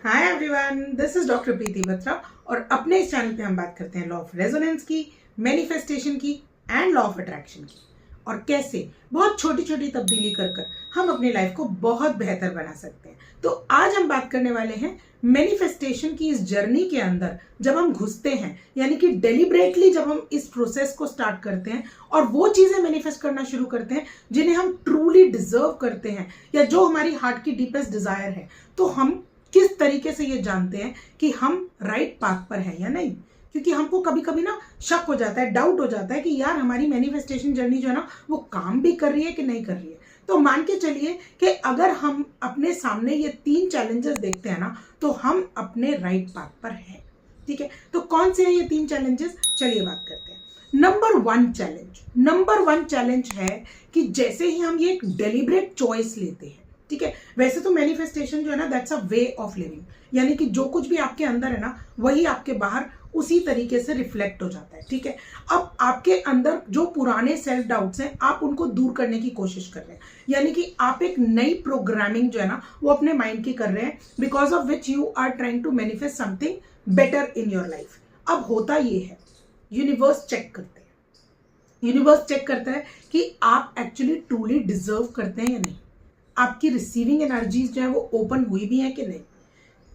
Hi everyone, this is doctor Preeti Batra और अपने इस चैनल पे हम बात करते हैं लॉ ऑफ रेजोनेंस की, मैनिफेस्टेशन की एंड लॉ ऑफ अट्रैक्शन की और कैसे बहुत छोटी छोटी तब्दीली कर कर हम अपनी लाइफ को बहुत बेहतर बना सकते हैं। तो आज हम बात करने वाले हैं मैनिफेस्टेशन की इस जर्नी के अंदर जब हम घुसते हैं, यानी कि डेलिबरेटली जब हम इस प्रोसेस को स्टार्ट करते हैं और वो चीजें मैनिफेस्ट करना शुरू करते हैं जिन्हें हम ट्रूली डिजर्व करते हैं या जो हमारी हार्ट की डीपेस्ट डिजायर है, तो हम किस तरीके से ये जानते हैं कि हम राइट पाथ पर हैं या नहीं। क्योंकि हमको कभी कभी ना शक हो जाता है, डाउट हो जाता है कि यार हमारी मैनिफेस्टेशन जर्नी जो है ना वो काम भी कर रही है कि नहीं कर रही है। तो मान के चलिए कि अगर हम अपने सामने ये 3 चैलेंजेस देखते हैं ना तो हम अपने राइट पाथ पर हैं। ठीक है, तो कौन से हैं ये 3 चैलेंजेस, चलिए बात करते हैं। नंबर वन चैलेंज है कि जैसे ही हम ये एक डेलिब्रेट चॉइस लेते हैं, ठीक है, वैसे तो मैनिफेस्टेशन जो है ना that's a way of living, यानी कि जो कुछ भी आपके अंदर है ना वही आपके बाहर उसी तरीके से रिफ्लेक्ट हो जाता है। ठीक है, अब आपके अंदर जो पुराने सेल्फ डाउट्स हैं आप उनको दूर करने की कोशिश कर रहे हैं, यानी कि आप एक नई प्रोग्रामिंग जो है ना वो अपने माइंड की कर रहे हैं, because of which you are trying to manifest something better in your life. अब होता ये है, यूनिवर्स चेक करता है कि आप एक्चुअली ट्रूली डिजर्व करते हैं या नहीं, आपकी रिसीविंग एनर्जीज जो है वो ओपन हुई भी है कि नहीं।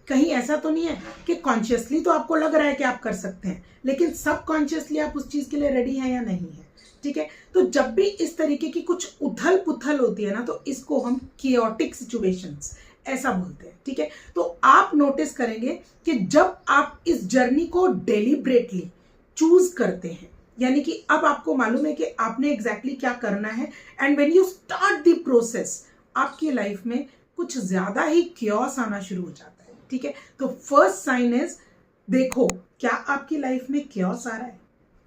कहीं ऐसा तो नहीं है कि कॉन्शियसली तो आपको लग रहा है कि आप कर सकते हैं लेकिन सबकॉन्शियसली आप उस चीज के लिए रेडी हैं या नहीं है। ठीक है, तो जब भी इस तरीके की कुछ उथल पुथल होती है ना तो इसको हम कियोटिक सिचुएशंस ऐसा बोलते हैं। ठीक है, तो आप नोटिस करेंगे कि जब आप इस जर्नी को डेलिब्रेटली चूज करते हैं, यानी कि अब आपको मालूम है कि आपने एग्जैक्टली क्या करना है, and when you start the process आपकी लाइफ में कुछ ज्यादा ही क्योस आना शुरू हो जाता है। ठीक है, तो फर्स्ट साइन इज, देखो क्या आपकी लाइफ में क्योस आ रहा है।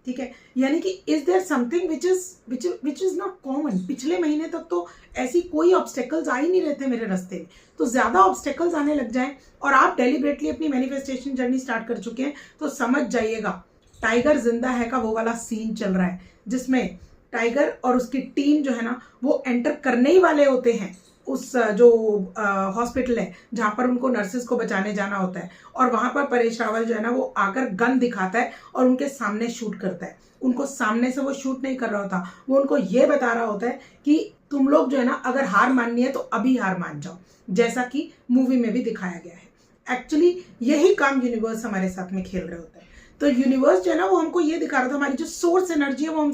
ठीक है, यानी कि is there something which is not common. पिछले महीने तक तो ऐसी कोई ऑब्स्टेकल्स आ ही नहीं रहे थे मेरे रास्ते में, तो ज्यादा ऑब्स्टेकल्स आने लग जाएं और आप डेलिबरेटली अपनी मैनिफेस्टेशन जर्नी स्टार्ट कर चुके हैं तो समझ जाइएगा टाइगर जिंदा है का वो वाला सीन चल रहा है जिसमें टाइगर और उसकी टीम जो है ना वो एंटर करने ही वाले होते हैं उस जो हॉस्पिटल है जहां पर उनको नर्सेस को बचाने जाना होता है, और वहां पर परेश रावल जो है ना वो आकर गन दिखाता है और उनके सामने शूट करता है। उनको सामने से वो शूट नहीं कर रहा होता, वो उनको ये बता रहा होता है कि तुम लोग जो है ना अगर हार माननी है तो अभी हार मान जाओ, जैसा कि मूवी में भी दिखाया गया है। एक्चुअली यही काम यूनिवर्स हमारे साथ में खेल रहे होता है। तो यूनिवर्स जो है ना वो हमको ये दिखा रहा था, हमारी जो सोर्स एनर्जी है वो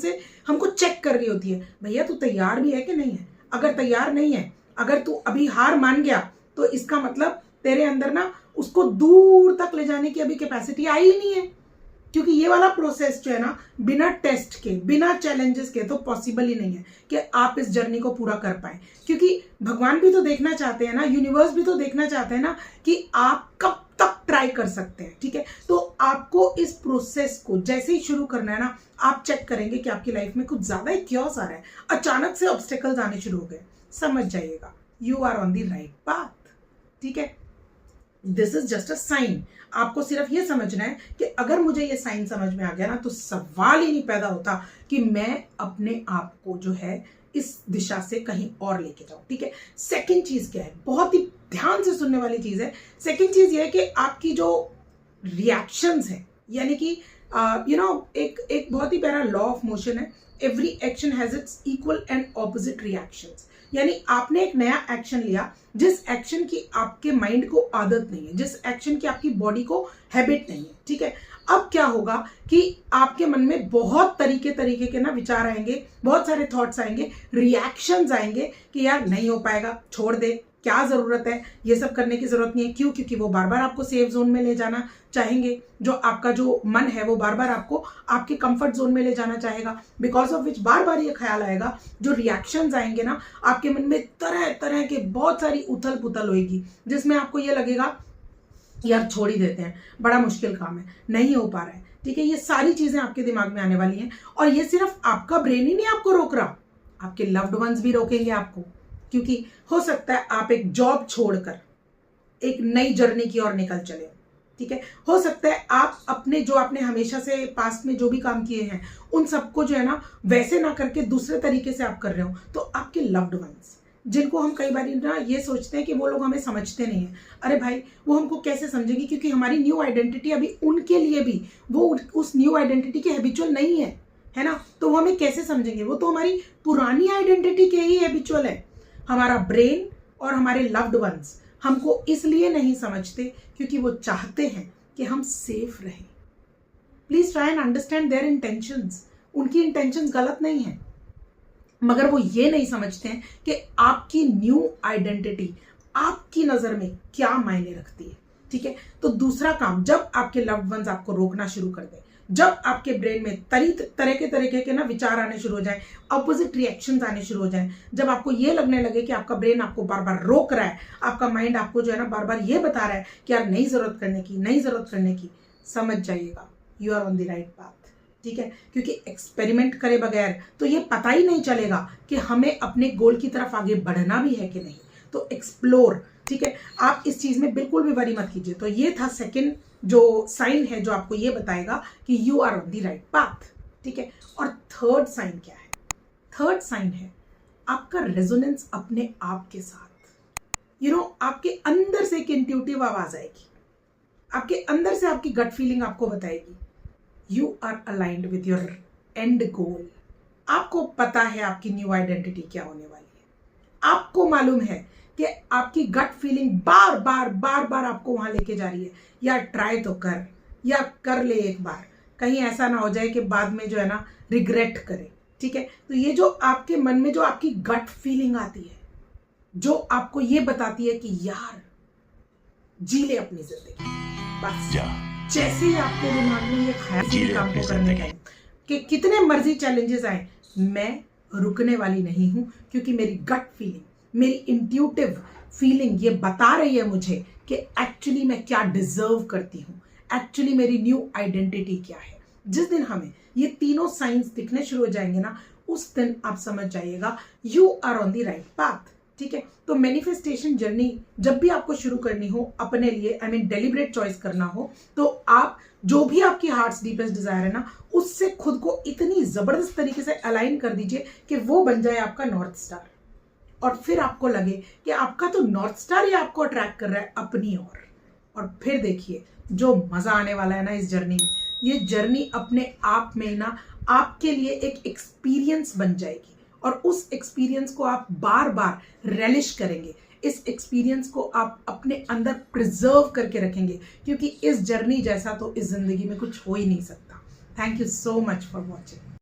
हमको चेक कर रही होती है, भैया तू तैयार भी है कि नहीं है। अगर तैयार नहीं है, अगर तू अभी हार मान गया तो इसका मतलब तेरे अंदर ना उसको दूर तक ले जाने की अभी कैपेसिटी आई ही नहीं है, क्योंकि ये वाला प्रोसेस जो है ना बिना टेस्ट के, बिना चैलेंजेस के तो पॉसिबल ही नहीं है कि आप इस जर्नी को पूरा कर पाए। क्योंकि भगवान भी तो देखना चाहते हैं ना, यूनिवर्स भी तो देखना चाहते हैं ना कि आप कब तक ट्राई कर सकते हैं। ठीक है, तो आपको इस प्रोसेस को जैसे ही शुरू करना है ना, आप चेक करेंगे कि आपकी लाइफ में कुछ ज्यादा ही क्योस आ रहा है, अचानक से ऑब्स्टेकल्स आने शुरू हो गए, समझ जाइएगा you are on the right path. ठीक है, this is just a sign. आपको सिर्फ ये समझना है कि अगर मुझे ये साइन समझ में आ गया ना तो सवाल ही नहीं पैदा होता कि मैं अपने आप को जो है इस दिशा से कहीं और लेके जाऊं। ठीक है, सेकंड चीज क्या है, बहुत ही ध्यान से सुनने वाली चीज है। सेकंड चीज ये है कि आपकी जो रिएक्शंस है, यानी कि एक बहुत ही प्यारा लॉ ऑफ मोशन है, every action has its equal and opposite reactions. यानी आपने एक नया एक्शन लिया, जिस एक्शन की आपके माइंड को आदत नहीं है, जिस एक्शन की आपकी बॉडी को हैबिट नहीं है। ठीक है, अब क्या होगा कि आपके मन में बहुत तरीके के ना विचार आएंगे, बहुत सारे थॉट्स आएंगे, रिएक्शंस आएंगे कि यार नहीं हो पाएगा, छोड़ दे, क्या जरूरत है, ये सब करने की जरूरत नहीं है। क्यों? क्योंकि वो बार बार आपको सेफ जोन में ले जाना चाहेंगे, जो आपका जो मन है वो बार बार आपको आपके कंफर्ट जोन में ले जाना चाहेगा, बिकॉज ऑफ विच बार बार ये ख्याल आएगा, जो रिएक्शंस आएंगे ना आपके मन में तरह तरह के बहुत सारी उथल पुथल होगी, जिसमें आपको ये लगेगा यार छोड़ ही देते हैं, बड़ा मुश्किल काम है, नहीं हो पा रहा है। ठीक है, ये सारी चीजें आपके दिमाग में आने वाली हैं, और ये सिर्फ आपका ब्रेन ही नहीं आपको रोक रहा, आपके लव्ड वंस भी रोकेंगे आपको। क्योंकि हो सकता है आप एक जॉब छोड़कर एक नई जर्नी की ओर निकल चले। ठीक है, हो सकता है आप अपने जो आपने हमेशा से पास्ट में जो भी काम किए हैं उन सबको जो है ना वैसे ना करके दूसरे तरीके से आप कर रहे हो, तो आपके लव्ड वंस जिनको हम कई बार ना ये सोचते हैं कि वो लोग हमें समझते नहीं हैं। अरे भाई, वो हमको कैसे समझेंगे, क्योंकि हमारी न्यू आइडेंटिटी अभी उनके लिए भी वो उस न्यू आइडेंटिटी के हैबिचुअल नहीं है ना। तो वो हमें कैसे समझेंगे, वो तो हमारी पुरानी आइडेंटिटी के ही हैबिचुअल है। हमारा ब्रेन और हमारे लव्ड वंस हमको इसलिए नहीं समझते क्योंकि वो चाहते हैं कि हम सेफ रहें। Please try and understand their intentions. उनकी इंटेंशंस गलत नहीं है, मगर वो ये नहीं समझते हैं कि आपकी न्यू आइडेंटिटी आपकी नजर में क्या मायने रखती है। ठीक है, तो दूसरा काम, जब आपके लव्ड वंस आपको रोकना शुरू कर दें, जब आपके ब्रेन में तरह के ना विचार आने शुरू हो जाए, अपोजिट रिएक्शंस आने शुरू हो जाए, जब आपको ये लगने लगे कि आपका ब्रेन आपको बार बार रोक रहा है, आपका माइंड आपको जो है ना बार बार ये बता रहा है कि यार नई जरूरत करने की, समझ जाइएगा you are on the right path. ठीक है, क्योंकि एक्सपेरिमेंट करे बगैर तो ये पता ही नहीं चलेगा कि हमें अपने गोल की तरफ आगे बढ़ना भी है कि नहीं। तो एक्सप्लोर। ठीक है, आप इस चीज में बिल्कुल भी वरी मत कीजिए। तो ये था सेकंड जो साइन है जो आपको ये बताएगा कि you are on the right path. ठीक है, और थर्ड साइन क्या है? थर्ड साइन है आपका रेजोनेंस अपने आप के साथ। आपके अंदर से एक इंट्यूटिव आवाज आएगी, आपके अंदर से आपकी गट फीलिंग आपको बताएगी you are aligned with your end goal. आपको पता है आपकी न्यू आइडेंटिटी क्या होने वाली है। आपको मालूम है कि आपकी गट फीलिंग बार बार आपको वहां लेके जा रही है। या ट्राई तो कर, या कर ले एक बार, कहीं ऐसा ना हो जाए कि बाद में जो है ना रिग्रेट करे। ठीक है, तो ये जो आपके मन में जो आपकी गट फीलिंग आती है, जो आपको ये बताती है कि यार जी ले अपनी जिंदगी, बस जैसे ही आपके दिमाग में ये ख्याल काम को करने का कि कितने मर्जी चैलेंजेस आए, मैं रुकने वाली नहीं हूं, क्योंकि मेरी गट फीलिंग, मेरी इंट्यूटिव फीलिंग ये बता रही है मुझे कि एक्चुअली मैं क्या डिजर्व करती हूँ, एक्चुअली मेरी न्यू आइडेंटिटी क्या है। जिस दिन हमें ये तीनों साइंस दिखने शुरू हो जाएंगे ना, उस दिन आप समझ जाइएगा you are on the right path. ठीक है, तो मैनिफेस्टेशन जर्नी जब भी आपको शुरू करनी हो अपने लिए, डेलिब्रेट चॉइस करना हो, तो आप जो भी आपकी हार्ट्स डीपेस्ट डिजायर है ना, उससे खुद को इतनी जबरदस्त तरीके से अलाइन कर दीजिए कि वो बन जाए आपका नॉर्थ स्टार। और फिर आपको लगे कि आपका तो नॉर्थ स्टार ही आपको अट्रैक्ट कर रहा है अपनी ओर। और फिर देखिए जो मजा आने वाला है ना इस जर्नी में, ये जर्नी अपने आप में ना आपके लिए एक एक्सपीरियंस बन जाएगी, और उस एक्सपीरियंस को आप बार बार रेलिश करेंगे। इस एक्सपीरियंस को आप अपने अंदर प्रिजर्व करके रखेंगे, क्योंकि इस जर्नी जैसा तो इस जिंदगी में कुछ हो ही नहीं सकता। Thank you so much for watching.